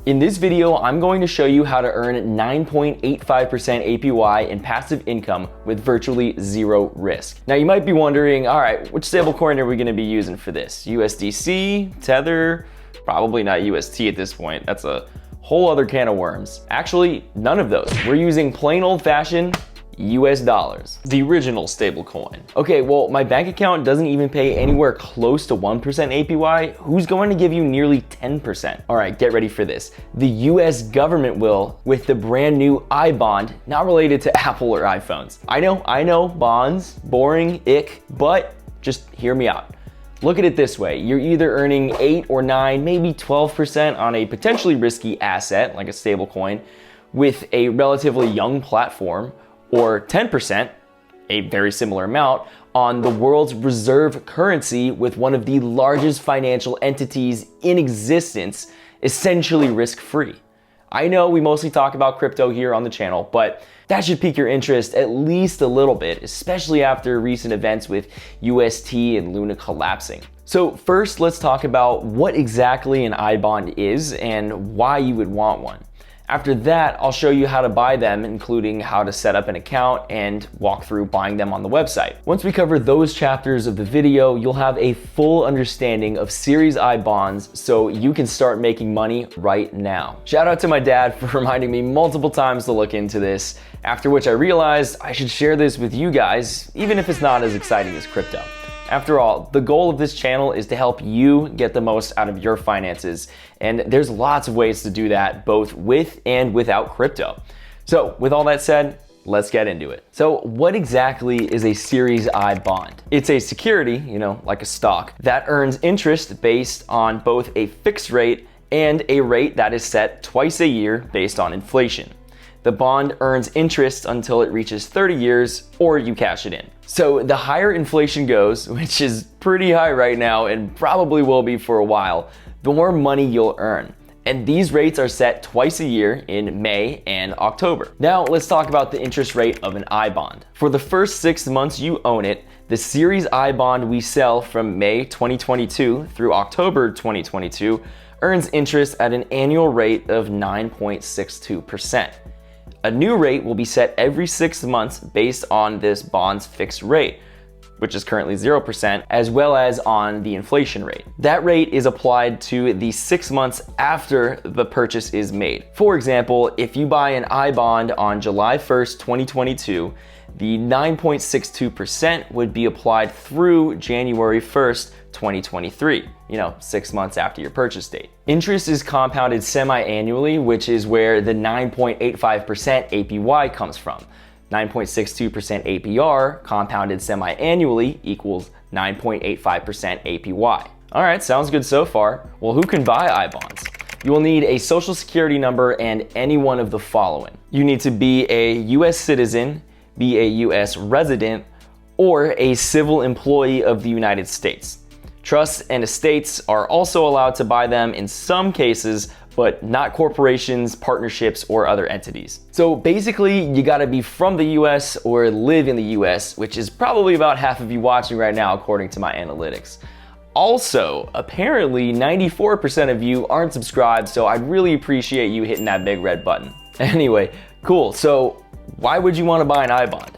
In this video, I'm going to show you how to earn 9.85% APY in passive income with virtually zero risk. Now you might be wondering, all right, which stablecoin are we gonna be using for this? USDC, Tether, probably not UST at this point. That's a whole other can of worms. Actually, none of those. We're using plain old-fashioned US dollars, the original stablecoin. Okay, well, my bank account doesn't even pay anywhere close to 1% APY. Who's going to give you nearly 10%? All right, get ready for this. The US government will with the brand new ibond, not related to Apple or iPhones. I know, bonds, boring, ick, but just hear me out. Look at it this way. You're either earning 8 or 9, maybe 12% on a potentially risky asset like a stablecoin with a relatively young platform, or 10%, a very similar amount, on the world's reserve currency with one of the largest financial entities in existence, essentially risk-free. I know we mostly talk about crypto here on the channel, but that should pique your interest at least a little bit, especially after recent events with UST and Luna collapsing. So first, let's talk about what exactly an ibond is and why you would want one. After that, I'll show you how to buy them, including how to set up an account and walk through buying them on the website. Once we cover those chapters of the video, you'll have a full understanding of Series I bonds so you can start making money right now. Shout out to my dad for reminding me multiple times to look into this, after which I realized I should share this with you guys, even if it's not as exciting as crypto. After all, the goal of this channel is to help you get the most out of your finances, and there's lots of ways to do that, both with and without crypto. So with all that said, let's get into it. So what exactly is a Series I bond? It's a security, like a stock, that earns interest based on both a fixed rate and a rate that is set twice a year based on inflation. The bond earns interest until it reaches 30 years or you cash it in. So the higher inflation goes, which is pretty high right now and probably will be for a while, the more money you'll earn. And these rates are set twice a year in May and October. Now let's talk about the interest rate of an ibond. For the first 6 months you own it, the Series I bond we sell from May 2022 through October 2022 earns interest at an annual rate of 9.62%. A new rate will be set every 6 months based on this bond's fixed rate, which is currently 0%, as well as on the inflation rate. That rate is applied to the 6 months after the purchase is made. For example, if you buy an ibond on July 1st, 2022, the 9.62% would be applied through January 1st, 2023, 6 months after your purchase date. Interest is compounded semi-annually, which is where the 9.85% APY comes from. 9.62% APR compounded semi-annually equals 9.85% APY. All right, sounds good so far. Well, who can buy ibonds? You will need a social security number and any one of the following. You need to be a US citizen, be a US resident, or a civil employee of the United States. Trusts and estates are also allowed to buy them in some cases, but not corporations, partnerships, or other entities. So basically, you gotta be from the US or live in the US, which is probably about half of you watching right now, according to my analytics. Also, apparently 94% of you aren't subscribed, so I'd really appreciate you hitting that big red button. Anyway, cool, so why would you wanna buy an ibond?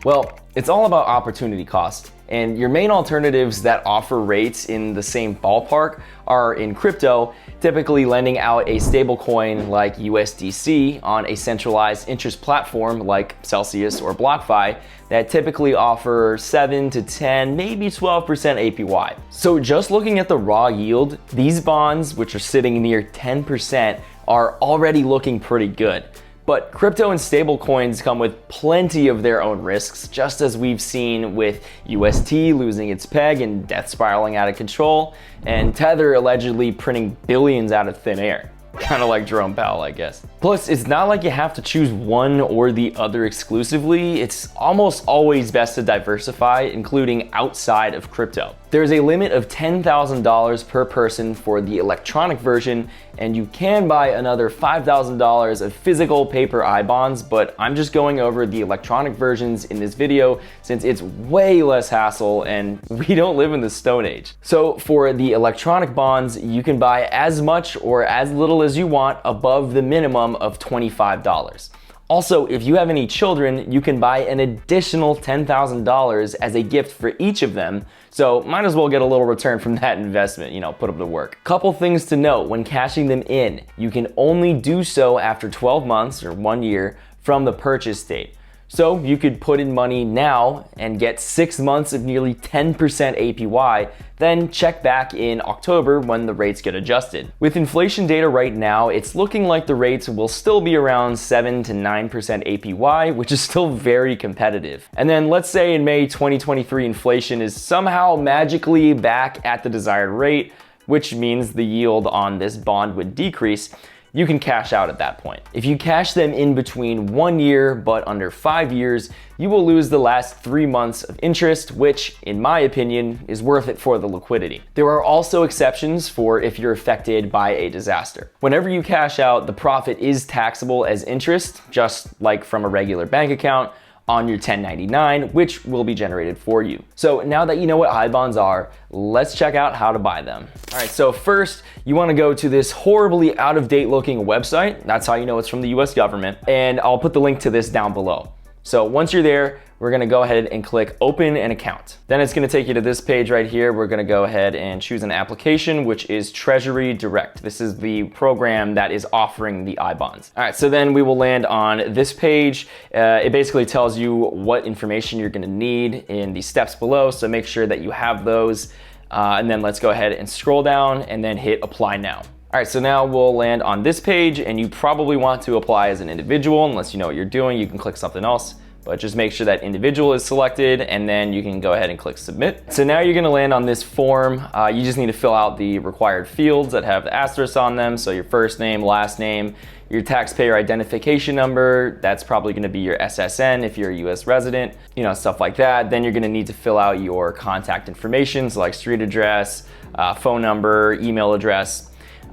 Well, it's all about opportunity cost. And your main alternatives that offer rates in the same ballpark are in crypto, typically lending out a stablecoin like USDC on a centralized interest platform like Celsius or BlockFi that typically offer 7 to 10, maybe 12% APY. So just looking at the raw yield, these bonds, which are sitting near 10%, are already looking pretty good. But crypto and stablecoins come with plenty of their own risks, just as we've seen with UST losing its peg and death spiraling out of control, and Tether allegedly printing billions out of thin air. Kind of like Jerome Powell, I guess. Plus, it's not like you have to choose one or the other exclusively. It's almost always best to diversify, including outside of crypto. There's a limit of $10,000 per person for the electronic version, and you can buy another $5,000 of physical paper I-bonds, but I'm just going over the electronic versions in this video since it's way less hassle and we don't live in the Stone Age. So for the electronic bonds, you can buy as much or as little as you want above the minimum of $25. Also, if you have any children, you can buy an additional $10,000 as a gift for each of them, so might as well get a little return from that investment, put them to work. Couple things to note when cashing them in. You can only do so after 12 months or 1 year from the purchase date. So you could put in money now and get 6 months of nearly 10% APY, then check back in October when the rates get adjusted. With inflation data right now, it's looking like the rates will still be around 7 to 9% APY, which is still very competitive. And then let's say in May 2023, inflation is somehow magically back at the desired rate, which means the yield on this bond would decrease. You can cash out at that point. If you cash them in between 1 year but under 5 years, you will lose the last 3 months of interest, which, in my opinion, is worth it for the liquidity. There are also exceptions for if you're affected by a disaster. Whenever you cash out, the profit is taxable as interest, just like from a regular bank account, on your 1099, which will be generated for you. So now that you know what I-bonds are, let's check out how to buy them. All right, so first you wanna go to this horribly out-of-date looking website. That's how you know it's from the US government. And I'll put the link to this down below. So once you're there, we're gonna go ahead and click open an account. Then it's gonna take you to this page right here. We're gonna go ahead and choose an application, which is Treasury Direct. This is the program that is offering the I-bonds. All right, so then we will land on this page. It basically tells you what information you're gonna need in the steps below, so make sure that you have those. And then let's go ahead and scroll down and then hit apply now. All right, so now we'll land on this page, and you probably want to apply as an individual. Unless you know what you're doing, you can click something else, but just make sure that individual is selected, and then you can go ahead and click submit. So now you're gonna land on this form. You just need to fill out the required fields that have the asterisks on them. So your first name, last name, your taxpayer identification number, that's probably gonna be your SSN if you're a US resident, stuff like that. Then you're gonna need to fill out your contact information, so like street address, phone number, email address.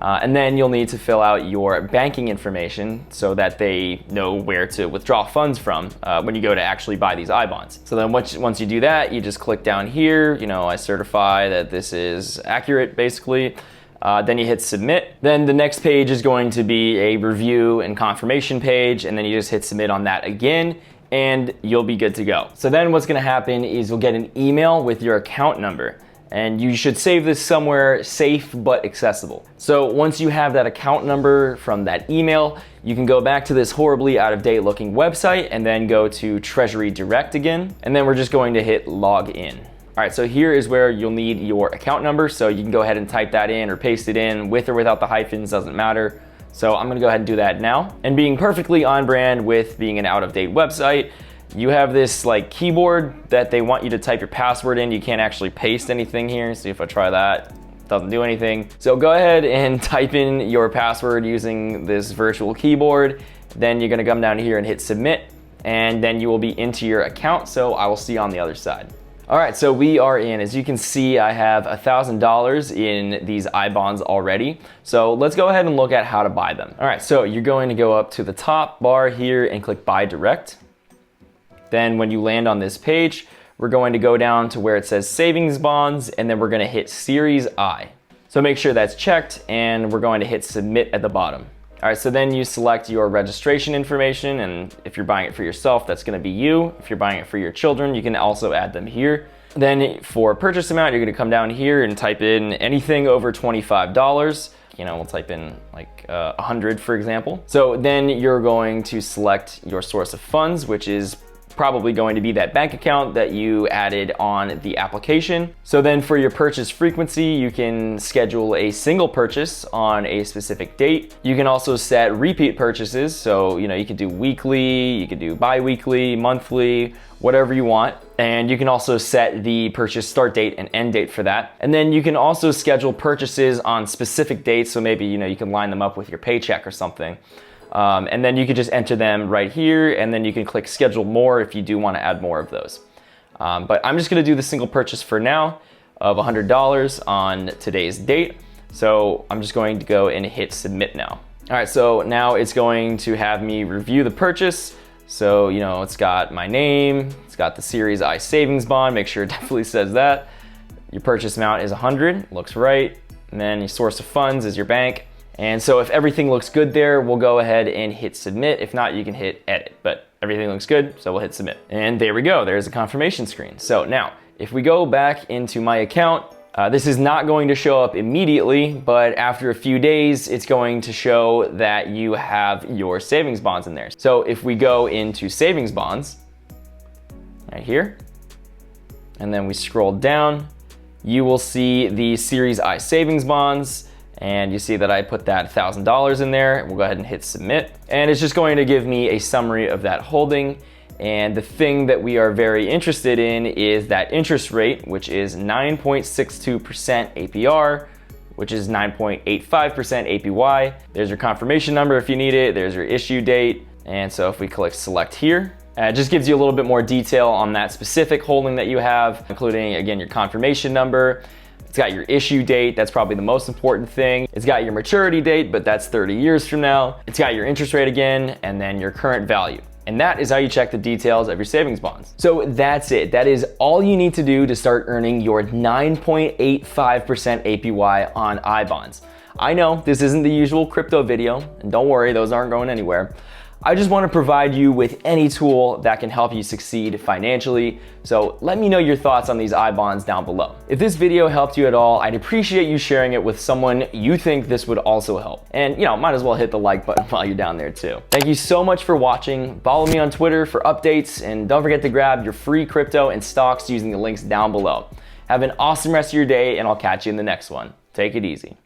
And then you'll need to fill out your banking information so that they know where to withdraw funds from when you go to actually buy these I-bonds. So then once you do that, you just click down here, I certify that this is accurate, basically. Then you hit submit. Then the next page is going to be a review and confirmation page, and then you just hit submit on that again, and you'll be good to go. So then what's gonna happen is you'll get an email with your account number. And you should save this somewhere safe but accessible. So once you have that account number from that email, you can go back to this horribly out-of-date looking website and then go to Treasury Direct again. And then we're just going to hit log in. All right, so here is where you'll need your account number. So you can go ahead and type that in or paste it in with or without the hyphens, doesn't matter. So I'm gonna go ahead and do that now. And being perfectly on brand with being an out-of-date website, you have this keyboard that they want you to type your password in. You can't actually paste anything here. See if I try that, doesn't do anything. So go ahead and type in your password using this virtual keyboard. Then you're gonna come down here and hit submit, and then you will be into your account. So I will see you on the other side. All right, so we are in. As you can see, I have $1,000 in these I-bonds already. So let's go ahead and look at how to buy them. All right, so you're going to go up to the top bar here and click buy direct. Then when you land on this page, we're going to go down to where it says savings bonds, and then we're gonna hit Series I. So make sure that's checked, and we're going to hit submit at the bottom. All right, so then you select your registration information, and if you're buying it for yourself, that's gonna be you. If you're buying it for your children, you can also add them here. Then for purchase amount, you're gonna come down here and type in anything over $25. We'll type in 100, for example. So then you're going to select your source of funds, which is probably going to be that bank account that you added on the application. So then for your purchase frequency, you can schedule a single purchase on a specific date. You can also set repeat purchases. So, you could do weekly, you could do bi-weekly, monthly, whatever you want. And you can also set the purchase start date and end date for that. And then you can also schedule purchases on specific dates. So maybe, you can line them up with your paycheck or something. And then you could just enter them right here, and then you can click schedule more if you do want to add more of those. But I'm just going to do the single purchase for now. of $100 on today's date. So I'm just going to go and hit submit now. All right, so now it's going to have me review the purchase. So, you know, it's got my name, it's got the Series I savings bond, make sure it definitely says that. Your purchase amount is 100, looks right. And then your source of funds is your bank. And so if everything looks good there, we'll go ahead and hit submit. If not, you can hit edit, but everything looks good, so we'll hit submit. And there we go, there's a confirmation screen. So now, if we go back into my account, this is not going to show up immediately, but after a few days, it's going to show that you have your savings bonds in there. So if we go into savings bonds, right here, and then we scroll down, you will see the Series I savings bonds, and you see that I put that $1,000 in there. We'll go ahead and hit submit. And it's just going to give me a summary of that holding. And the thing that we are very interested in is that interest rate, which is 9.62% APR, which is 9.85% APY. There's your confirmation number if you need it. There's your issue date. And so if we click select here, it just gives you a little bit more detail on that specific holding that you have, including, again, your confirmation number. It's got your issue date, that's probably the most important thing. It's got your maturity date, but that's 30 years from now. It's got your interest rate again, and then your current value. And that is how you check the details of your savings bonds. So that's it. That is all you need to do to start earning your 9.85% APY on ibonds. I know this isn't the usual crypto video, and don't worry, those aren't going anywhere. I just want to provide you with any tool that can help you succeed financially. So let me know your thoughts on these ibonds down below. If this video helped you at all, I'd appreciate you sharing it with someone you think this would also help. And might as well hit the like button while you're down there too. Thank you so much for watching. Follow me on Twitter for updates, and don't forget to grab your free crypto and stocks using the links down below. Have an awesome rest of your day, and I'll catch you in the next one. Take it easy.